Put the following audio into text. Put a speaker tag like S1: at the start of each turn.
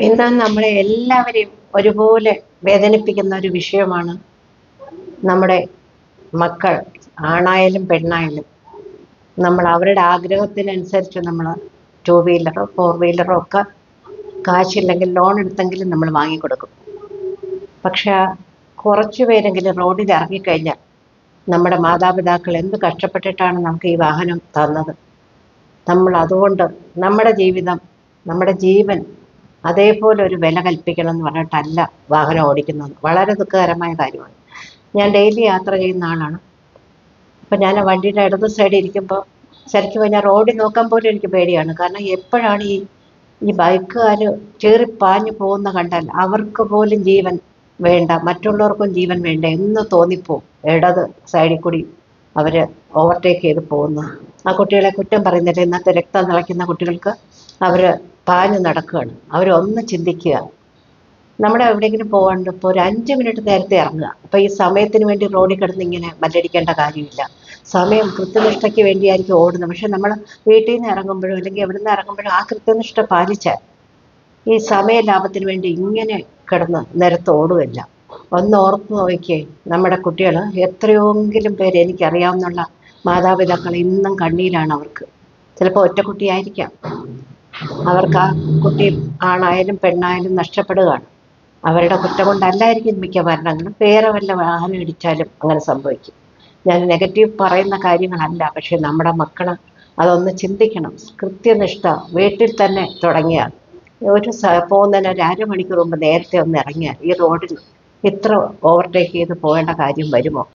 S1: ഇന്ന് നമ്മളെ എല്ലാവരെയും ഒരുപോലെ വേദനിപ്പിക്കുന്ന ഒരു വിഷയമാണ് നമ്മുടെ മക്കൾ. ആണായാലും പെണ്ണായാലും നമ്മൾ അവരുടെ ആഗ്രഹത്തിനനുസരിച്ച് നമ്മൾ ടൂ വീലറോ ഫോർ വീലറോ ഒക്കെ കാശില്ലെങ്കിൽ ലോൺ എടുത്തെങ്കിലും നമ്മൾ വാങ്ങിക്കൊടുക്കും. പക്ഷെ കുറച്ചു പേരെങ്കിലും റോഡിൽ ഇറങ്ങിക്കഴിഞ്ഞാൽ നമ്മുടെ മാതാപിതാക്കൾ എന്ത് കഷ്ടപ്പെട്ടിട്ടാണ് നമുക്ക് ഈ വാഹനം തന്നത്. നമ്മൾ അതുകൊണ്ട് നമ്മുടെ ജീവിതം, നമ്മുടെ ജീവൻ അതേപോലെ ഒരു വില കൽപ്പിക്കണം എന്ന് പറഞ്ഞിട്ടല്ല വാഹനം ഓടിക്കുന്നത്. വളരെ ദുഃഖകരമായ കാര്യമാണ്. ഞാൻ ഡെയിലി യാത്ര ചെയ്യുന്ന ആളാണ്. അപ്പം ഞാൻ വണ്ടിയുടെ ഇടത് സൈഡിൽ ഇരിക്കുമ്പോൾ ശരിക്കും പറഞ്ഞാൽ റോഡിൽ നോക്കാൻ പോലും എനിക്ക് പേടിയാണ്. കാരണം എപ്പോഴാണ് ഈ ബൈക്കുകാർ ചീറിപ്പാഞ്ഞു പോകുന്ന കണ്ടാൽ അവർക്ക് പോലും ജീവൻ വേണ്ട, മറ്റുള്ളവർക്കും ജീവൻ വേണ്ട എന്ന് തോന്നിപ്പോവും. ഇടത് സൈഡിൽ കൂടി അവർ ഓവർടേക്ക് ചെയ്ത് പോകുന്നു. ആ കുട്ടികളെ കുറ്റം പറയുന്നില്ല. ഇന്നത്തെ രക്തം തിളയ്ക്കുന്ന കുട്ടികൾക്ക് അവർ പാഞ്ഞു നടക്കുകയാണ്. അവരൊന്ന് ചിന്തിക്കുക. നമ്മുടെ എവിടെയെങ്കിലും പോകാണ്ട് ഇപ്പോൾ ഒരു 5 മിനിറ്റ് നേരത്തെ ഇറങ്ങുക. അപ്പോൾ ഈ സമയത്തിന് വേണ്ടി റോഡിൽ കിടന്ന് ഇങ്ങനെ മല്ലടിക്കേണ്ട കാര്യമില്ല. സമയം കൃത്യനിഷ്ഠയ്ക്ക് വേണ്ടിയായിരിക്കും ഓടുന്നത്. പക്ഷെ നമ്മൾ വീട്ടിൽ നിന്ന് ഇറങ്ങുമ്പോഴും അല്ലെങ്കിൽ എവിടെ നിന്ന് ഇറങ്ങുമ്പോഴും ആ കൃത്യനിഷ്ഠ പാലിച്ചാൽ ഈ സമയ ലാഭത്തിന് വേണ്ടി ഇങ്ങനെ കിടന്ന് നിരത്ത് ഓടുകയില്ല. ഒന്ന് ഓർത്ത് നോക്കിയേ, നമ്മുടെ കുട്ടികൾ എത്രയോങ്കിലും പേര് എനിക്കറിയാവുന്നുള്ള മാതാപിതാക്കൾ ഇന്നും കണ്ണീരാണ് അവർക്ക്. ചിലപ്പോൾ ഒറ്റക്കുട്ടിയായിരിക്കാം. അവർക്ക് ആ കുട്ടി ആണായാലും പെണ്ണായാലും നഷ്ടപ്പെടുകയാണ്. അവരുടെ കുറ്റം കൊണ്ടല്ലായിരിക്കും മിക്ക മരണങ്ങളും. വേറെ വല്ല വാഹനം ഇടിച്ചാലും അങ്ങനെ സംഭവിക്കും. ഞാൻ നെഗറ്റീവ് പറയുന്ന കാര്യങ്ങളല്ല. പക്ഷെ നമ്മുടെ മക്കൾ അതൊന്ന് ചിന്തിക്കണം. കൃത്യനിഷ്ഠ വീട്ടിൽ തന്നെ തുടങ്ങിയാൽ പോകുന്നതിന് ഒരു അരമണിക്കൂർ മുമ്പ് നേരത്തെ ഒന്ന് ഇറങ്ങിയാൽ ഈ റോഡിൽ ഇത്ര ഓവർടേക്ക് ചെയ്ത് പോകേണ്ട കാര്യം വരുമോ?